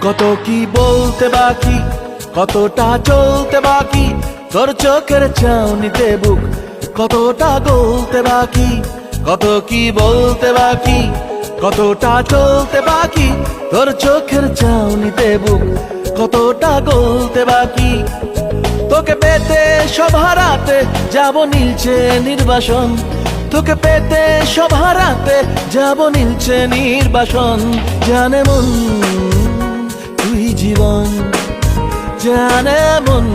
কত কি বলতে বাকি, কতটা চলতে বাকি, তোর চোখের চাউনিতে বুক কতটা গলতে বাকি। কত কি বলতে বাকি, কতটা চলতে বাকি, তোর চোখের চাউনিতে বুক কতটা গলতে বাকি। তোকে পেতে সব হারাতে যাব নীলছে নির্বাসন, তোকে পেতে সব হারাতে যাব নীলছে নির্বাসন। জানে মন তুই জীবন, জানে মন